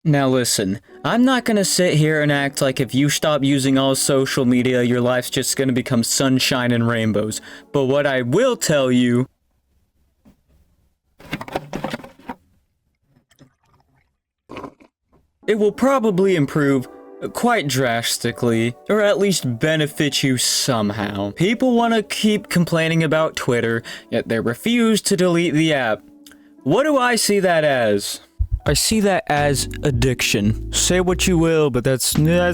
Now listen, I'm not gonna sit here and act like if you stop using all social media, your life's just gonna become sunshine and rainbows. But what I will tell you... it will probably improve quite drastically, or at least benefit you somehow. People want to keep complaining about Twitter, yet they refuse to delete the app. What do I see that as? I see that as addiction. Say what you will, but that's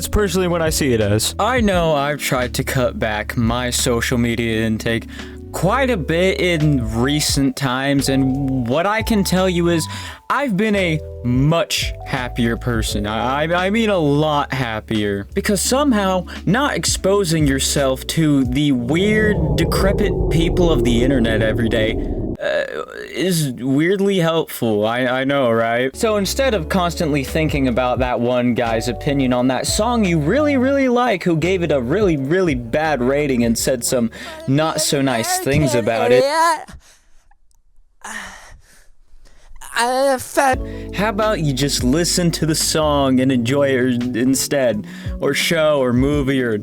personally what I see it as. I know I've tried to cut back my social media intake quite a bit in recent times, and what I can tell you is I've been a much happier person. I mean a lot happier. Because somehow, not exposing yourself to the weird, decrepit people of the internet every day is weirdly helpful. I know, right? So instead of constantly thinking about that one guy's opinion on that song you really like, who gave it a really bad rating and said some not so nice things about it, how about you just listen to the song and enjoy it instead, or show or movie or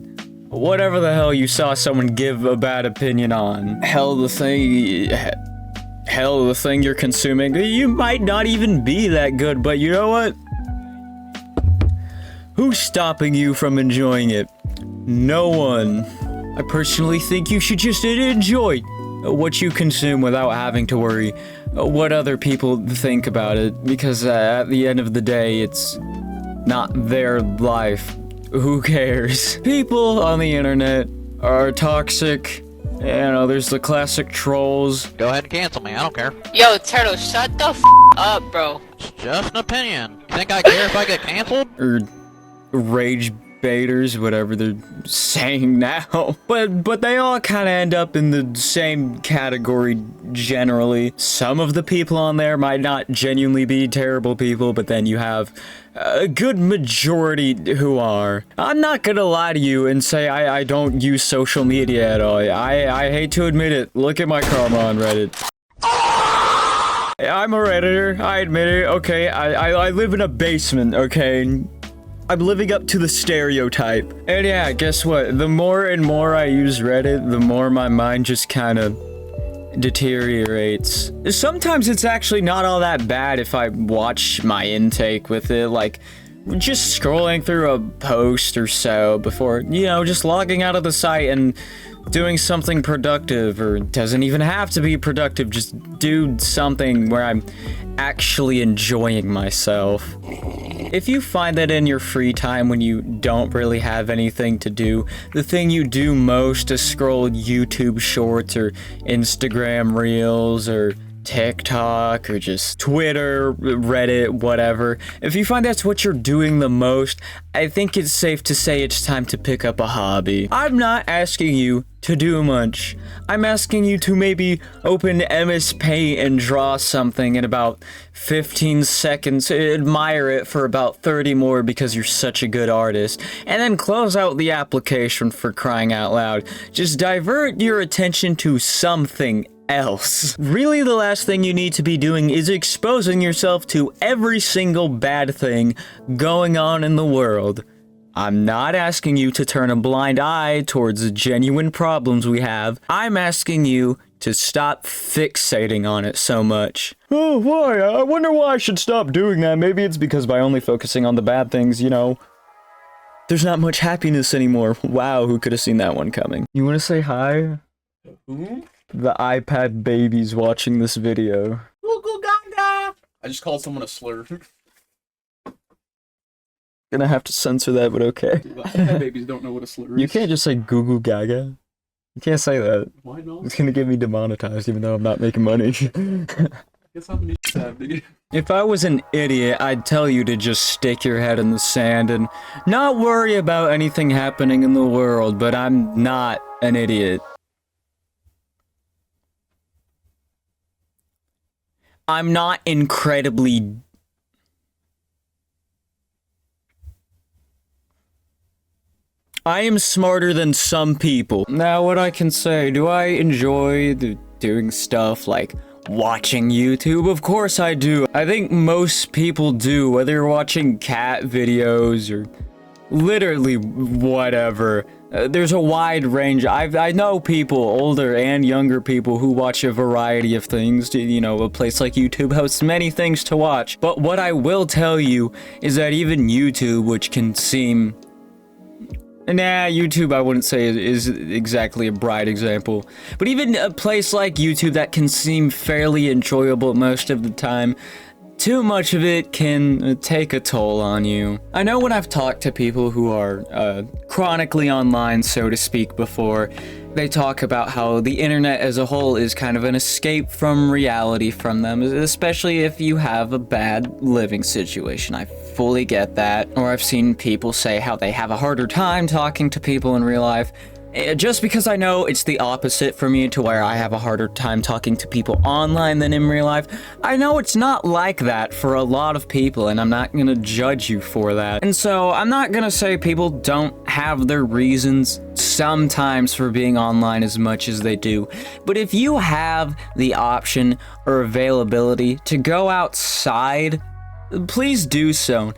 whatever the hell you saw someone give a bad opinion on. Hell, the thing you're consuming, you might not even be that good, but you know what? Who's stopping you from enjoying it? No one. I personally think you should just enjoy what you consume without having to worry what other people think about it, because at the end of the day, it's not their life. Who cares? People on the internet are toxic. You know, there's the classic trolls. Go ahead and cancel me, I don't care. Yo, Turtle, shut the up, bro. It's just an opinion. You think I care if I get canceled? Or rage baiters, whatever they're saying now. But they all kind of end up in the same category generally. Some of the people on there might not genuinely be terrible people, but then you have a good majority who are. I'm not gonna lie to you and say I don't use social media at all. I hate to admit it. Look at my karma on Reddit. I'm a Redditor, I admit it. Okay, I live in a basement, okay? I'm living up to the stereotype. And yeah, guess what? The more and more I use Reddit, the more my mind just kind of deteriorates. Sometimes it's actually not all that bad if I watch my intake with it, like just scrolling through a post or so before, you know, just logging out of the site and doing something productive, or it doesn't even have to be productive, just do something where I'm actually enjoying myself. If you find that in your free time when you don't really have anything to do, the thing you do most is scroll YouTube shorts or Instagram reels or TikTok or just Twitter, Reddit, whatever. If you find that's what you're doing the most, I think it's safe to say it's time to pick up a hobby. I'm not asking you to do much. I'm asking you to maybe open MS Paint and draw something in about 15 seconds, admire it for about 30 more because you're such a good artist, and then close out the application, for crying out loud. Just divert your attention to something else. Really, the last thing you need to be doing is exposing yourself to every single bad thing going on in the world. I'm not asking you to turn a blind eye towards the genuine problems we have. I'm asking you to stop fixating on it so much. Oh, why? I wonder why I should stop doing that. Maybe it's because by only focusing on the bad things, you know, there's not much happiness anymore. Wow, who could have seen that one coming? You want to say hi? Who? The iPad babies watching this video. Google Gaga! I just called someone a slur. Gonna have to censor that, but okay. The iPad babies don't know what a slur is. You can't just say Goo Goo Gaga. You can't say that. Why not? It's gonna get me demonetized even though I'm not making money. Guess I'm an idiot. If I was an idiot, I'd tell you to just stick your head in the sand and not worry about anything happening in the world, but I'm not an idiot. I'm not incredibly... I am smarter than some people. Now, what I can say, do I enjoy doing stuff like watching YouTube? Of course I do. I think most people do, whether you're watching cat videos or literally whatever. There's a wide range. I know people, older and younger people, who watch a variety of things. You know, a place like YouTube hosts many things to watch. But what I will tell you is that even YouTube, which can seem... Nah, YouTube I wouldn't say is exactly a bright example. But even a place like YouTube that can seem fairly enjoyable most of the time, too much of it can take a toll on you. I know when I've talked to people who are chronically online, so to speak, before, they talk about how the internet as a whole is kind of an escape from reality from them, especially if you have a bad living situation. I fully get that. Or I've seen people say how they have a harder time talking to people in real life. Just because I know it's the opposite for me, to where I have a harder time talking to people online than in real life, I know it's not like that for a lot of people, and I'm not gonna judge you for that. And so I'm not gonna say people don't have their reasons sometimes for being online as much as they do, but if you have the option or availability to go outside, please do so.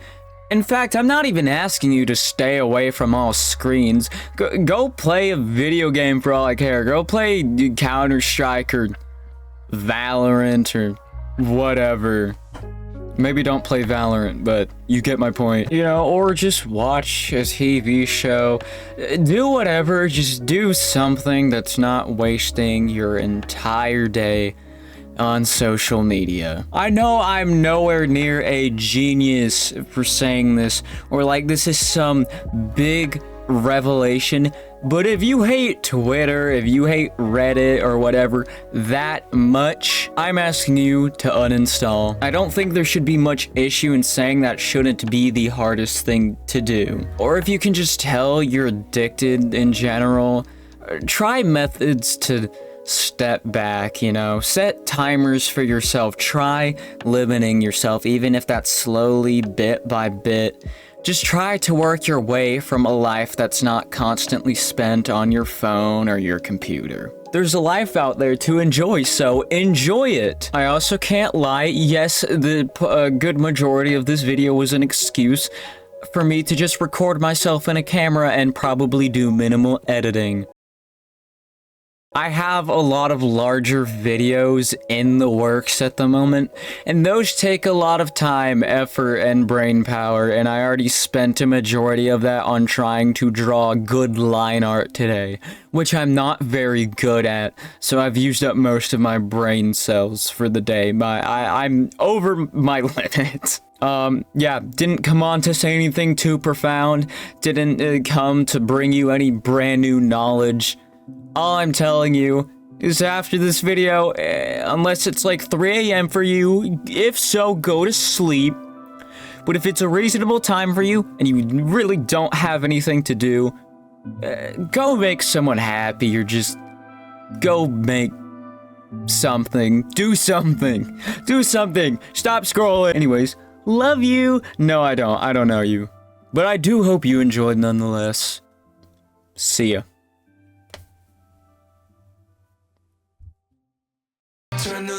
In fact, I'm not even asking you to stay away from all screens. Go play a video game for all I care. Go play Counter-Strike or Valorant or whatever. Maybe don't play Valorant, but you get my point. You know, or just watch a TV show. Do whatever, just do something that's not wasting your entire day on social media. I know I'm nowhere near a genius for saying this, or like this is some big revelation, but if you hate Twitter, if you hate Reddit or whatever that much, I'm asking you to uninstall. I don't think there should be much issue in saying that shouldn't be the hardest thing to do. Or if you can just tell you're addicted in general, try methods to step back, you know, set timers for yourself, try limiting yourself, even if that's slowly, bit by bit. Just try to work your way from a life that's not constantly spent on your phone or your computer. There's a life out there to enjoy, so enjoy it. I also can't lie, yes, the good majority of this video was an excuse for me to just record myself in a camera and probably do minimal editing. I have a lot of larger videos in the works at the moment, and those take a lot of time, effort, and brain power, and I already spent a majority of that on trying to draw good line art today, which I'm not very good at, so I've used up most of my brain cells for the day. I'm over my limit. Yeah, didn't come on to say anything too profound, didn't come to bring you any brand new knowledge. All I'm telling you is after this video, unless it's like 3 a.m. for you, if so, go to sleep. But if it's a reasonable time for you, and you really don't have anything to do, go make someone happy, or just go make something. Do something. Do something. Stop scrolling. Anyways, love you. No, I don't. I don't know you. But I do hope you enjoyed nonetheless. See ya. Turn the